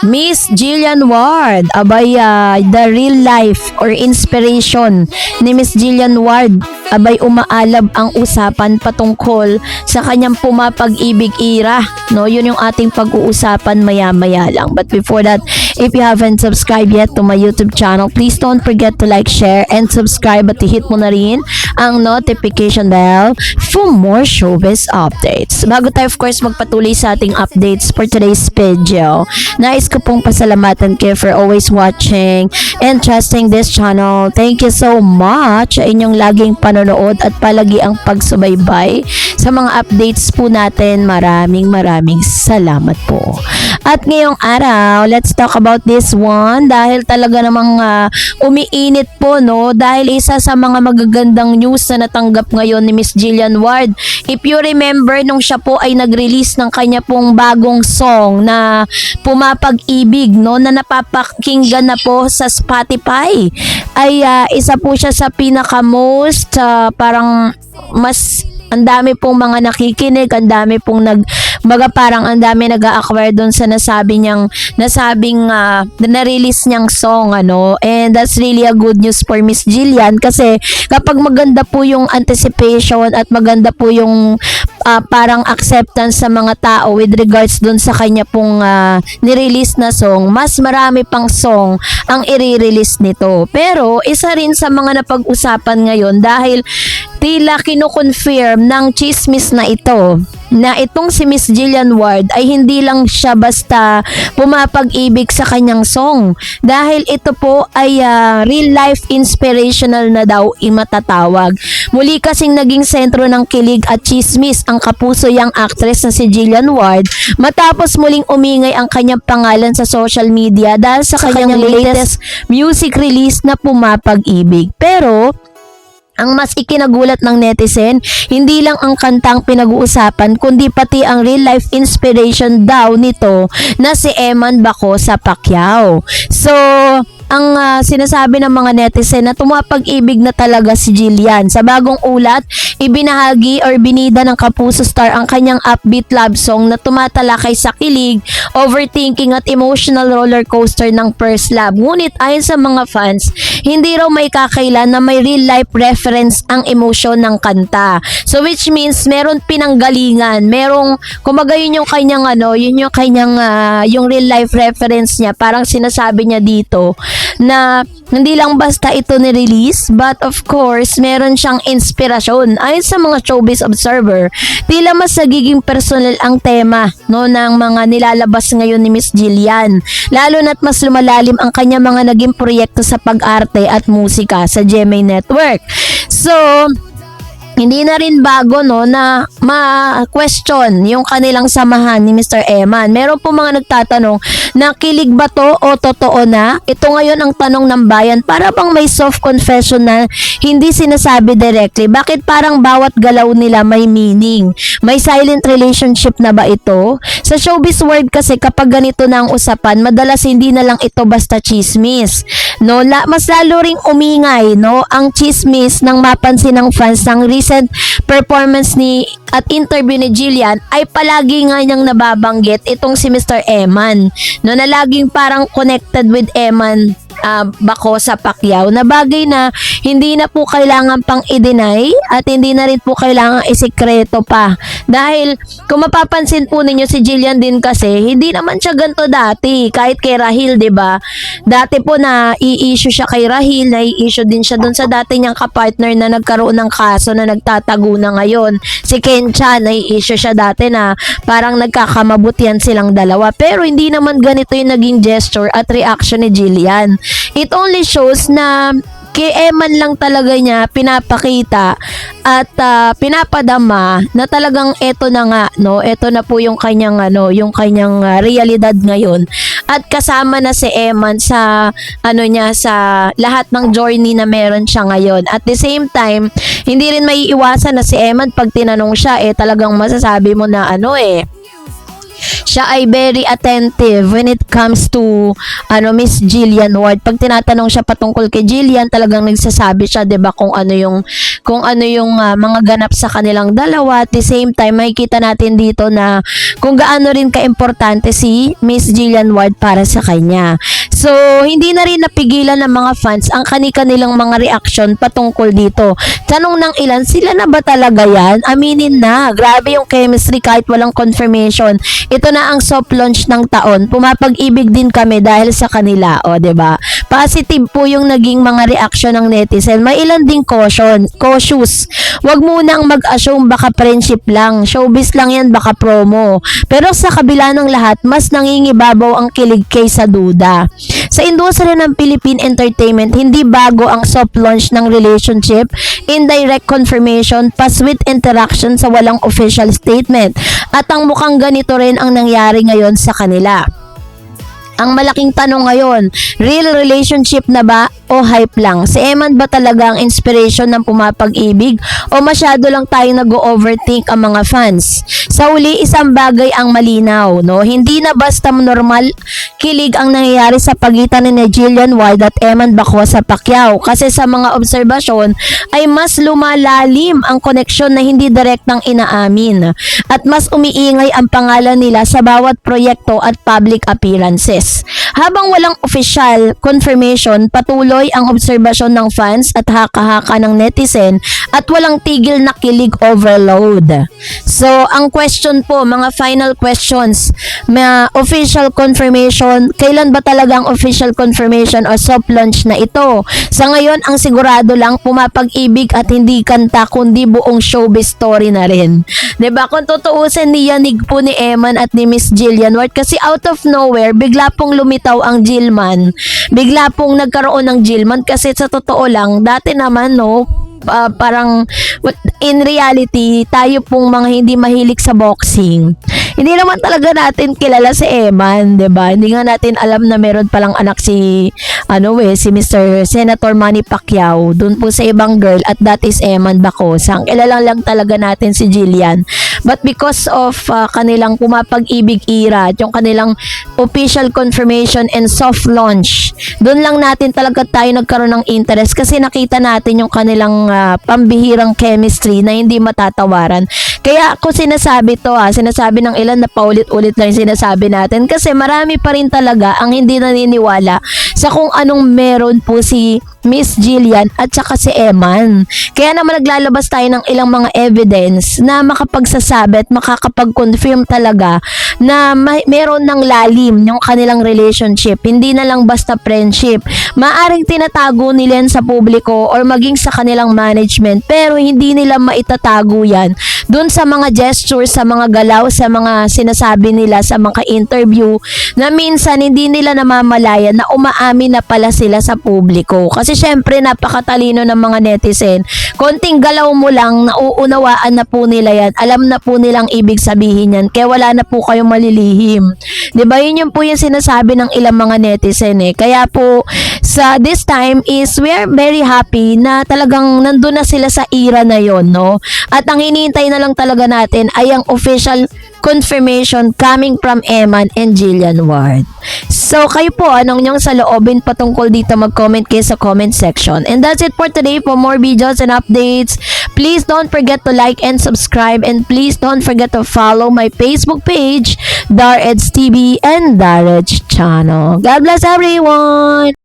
Miss Jillian Ward, abay the real life or inspiration ni Miss Jillian Ward, abay umaalab ang usapan patungkol sa kanyang pumapag-ibig era, no? Yun yung ating pag-uusapan maya-maya lang. But before that, if you haven't subscribed yet to my YouTube channel, please don't forget to like, share, and subscribe at i-hit mo na rin ang notification bell for more showbiz updates. Bago tayo of course magpatuloy sa ating updates for today's video, nais ko pong pasalamatan kayo for always watching and trusting this channel. Thank you so much sa inyong laging panonood at palagi ang pagsubaybay sa mga updates po natin. Maraming salamat po. At ngayong araw, let's talk about this one dahil talaga namang umiinit po, no? Dahil isa sa mga magagandang news na natanggap ngayon ni Miss Jillian Ward. If you remember, nung siya po ay nag-release ng kanya pong bagong song na Pumapag-ibig, no? Na napapakinggan na po sa Spotify. Ay isa po siya sa pinaka-most parang mas ang dami pong mga nakikinig, ang dami pong parang ang dami nag-a-acquire doon sa nasabing na-release niyang song, ano. And that's really a good news for Miss Jillian kasi kapag maganda po yung anticipation at maganda po yung parang acceptance sa mga tao with regards doon sa kanya pong nirelease na song, mas marami pang song ang i-release nito. Pero isa rin sa mga napag-usapan ngayon dahil tila kino-confirm ng chismis na ito na itong si Miss Jillian Ward ay hindi lang siya basta pumapag-ibig sa kanyang song dahil ito po ay real life inspirational na daw imatatawag. Muli kasing naging sentro ng kilig at chismis ang kapuso yang actress na si Jillian Ward matapos muling umingay ang kanyang pangalan sa social media dahil sa kanyang latest music release na Pumapag-ibig. Pero ang mas ikinagulat ng netizen, hindi lang ang kantang pinag-uusapan kundi pati ang real life inspiration daw nito na si Eman Baco sa Pacquiao. So, ang sinasabi ng mga netizen na tumapag-ibig na talaga si Jillian. Sa bagong ulat, ibinahagi or binida ng Kapuso star ang kanyang upbeat love song na tumatalakay sa kilig, overthinking at emotional roller coaster ng first love. Ngunit ayon sa mga fans, hindi raw may kakailan na may real life reference ang emosyon ng kanta. So which means meron pinanggalingan, merong kumbaga yun yung kanyang yung real life reference niya. Parang sinasabi niya dito na hindi lang basta ito ni-release but of course meron siyang inspirasyon. Ayon sa mga showbiz observer, tila mas nagiging personal ang tema, no, ng mga nilalabas ngayon ni Miss Jillian, lalo na't mas lumalalim ang kanya mga naging proyekto sa pag-arte at musika sa GMA Network. So hindi na rin bago, no, na ma-question yung kanilang samahan ni Mr. Eman. Meron po mga nagtatanong na kilig ba to o totoo na? Ito ngayon ang tanong ng bayan. Para bang may soft confession na hindi sinasabi directly? Bakit parang bawat galaw nila may meaning? May silent relationship na ba ito? Sa showbiz world kasi kapag ganito na ang usapan, madalas hindi na lang ito basta chismis, no? Mas lalo ring umingay, no, ang chismis ng mapansin ng fans ng recent performance at interview ni Jillian ay palagi nga niyang nababanggit itong si Mr. Eman, no, na laging parang connected with Eman Baco sa Pacquiao, na bagay na hindi na po kailangan pang i-deny at hindi na rin po kailangan isikreto pa dahil kung mapapansin po ninyo si Jillian din kasi hindi naman siya ganito dati kahit kay Rahil, diba? Dati po na i-issue siya kay Rahil, na i-issue din siya dun sa dati niyang kapartner na nagkaroon ng kaso na nagtatago na ngayon, si Ken Chan, na i-issue siya dati na parang nagkakamabutihan silang dalawa, pero hindi naman ganito yung naging gesture at reaction ni Jillian. It only shows na kay Eman lang talaga niya pinapakita at pinapadama na talagang eto na nga, no, eto na po yung kanyang realidad ngayon at kasama na si Eman sa sa lahat ng journey na meron siya ngayon. At the same time, hindi rin maiiwasan na si Eman pag tinanong siya talagang masasabi mo na siya ay very attentive when it comes to Miss Jillian Ward. Pag tinatanong siya patungkol kay Jillian, talagang nagsasabi siya, 'di ba, kung ano yung mga ganap sa kanilang dalawa. At the same time, makikita natin dito na kung gaano rin kaimportante si Miss Jillian Ward para sa kanya. So, hindi na rin napigilan ng mga fans ang kani-kanilang mga reaction patungkol dito. Tanong ng ilan, sila na ba talaga yan? Aminin na. Grabe yung chemistry kahit walang confirmation. Ito na ang soft launch ng taon. Pumapag-ibig din kami dahil sa kanila. O, 'di ba? Positive po yung naging mga reaction ng netizen. May ilan ding cautious. Huwag munang mag-assume baka friendship lang. Showbiz lang yan, baka promo. Pero sa kabila ng lahat, mas nangingibabaw ang kilig kaysa duda. Sa industriya ng Philippine entertainment, hindi bago ang soft launch ng relationship, indirect confirmation, pa-sweet interaction sa walang official statement. At ang mukhang ganito rin ang nangyari ngayon sa kanila. Ang malaking tanong ngayon, real relationship na ba o hype lang? Si Eman ba talaga ang inspiration ng pumapag-ibig o masyado lang tayo nag-overthink ang mga fans? Sa uli, isang bagay ang malinaw, no? Hindi na basta normal kilig ang nangyayari sa pagitan ni Jillian Ward at Eman Baco sa Pacquiao, kasi sa mga obserbasyon ay mas lumalalim ang koneksyon na hindi direktang inaamin at mas umiingay ang pangalan nila sa bawat proyekto at public appearances. Habang walang official confirmation, patuloy ang obserbasyon ng fans at haka-haka ng netizen at walang tigil na kilig overload. So, ang question po, mga final questions, may official confirmation, kailan ba talaga ang official confirmation o soft launch na ito? Sa ngayon, ang sigurado lang, pumapag-ibig at hindi kanta kundi buong showbiz story na rin. 'Di ba? Kung tutuusin, niyanig po ni Eman at ni Miss Jillian Ward kasi out of nowhere, bigla pong lumitaw ang Jillman. Bigla pong nagkaroon ng Jillman kasi sa totoo lang, dati naman parang in reality, tayo pong mga hindi mahilig sa boxing. Hindi naman talaga natin kilala si Eman, 'di ba? Hindi nga natin alam na meron palang anak si si Mr. Senator Manny Pacquiao. Doon po sa ibang girl at that is Eman Baco. Ang kilala lang talaga natin si Jillian. But because of kanilang pumapag-ibig era, yung kanilang official confirmation and soft launch, doon lang natin talaga tayo nagkaroon ng interest kasi nakita natin yung kanilang pambihirang chemistry na hindi matatawaran. Kaya ako sinasabi ng ilan na paulit-ulit lang sinasabi natin kasi marami pa rin talaga ang hindi naniniwala sa kung anong meron po si Miss Jillian at saka si Eman. Kaya naman naglalabas tayo ng ilang mga evidence na makapagsasabi at makakapag-confirm talaga na meron ng lalim yung kanilang relationship. Hindi na lang basta friendship. Maaring tinatago nila yan sa publiko or maging sa kanilang management pero hindi nila maitatago yan dun sa mga gestures, sa mga galaw, sa mga sinasabi nila sa mga interview na minsan hindi nila namamalayan na umaamin na pala sila sa publiko. Kasi syempre napakatalino ng mga netizen. Konting galaw mo lang, nauunawaan na po nila yan. Alam na po nilang ibig sabihin yan. Kaya wala na po kayong malilihim. Diba? Yun po yung sinasabi ng ilang mga netizen Kaya po sa this time is we are very happy na talagang nandun na sila sa era na yon, no? At ang hinihintay na lang talaga natin ay ang official confirmation coming from Eman and Jillian Ward. So, kayo po, anong nyong saloobin patungkol dito? Mag-comment kayo sa comment section. And that's it for today. For more videos and updates, please don't forget to like and subscribe. And please don't forget to follow my Facebook page, Dar Eds TV and Dar Eds Channel. God bless everyone!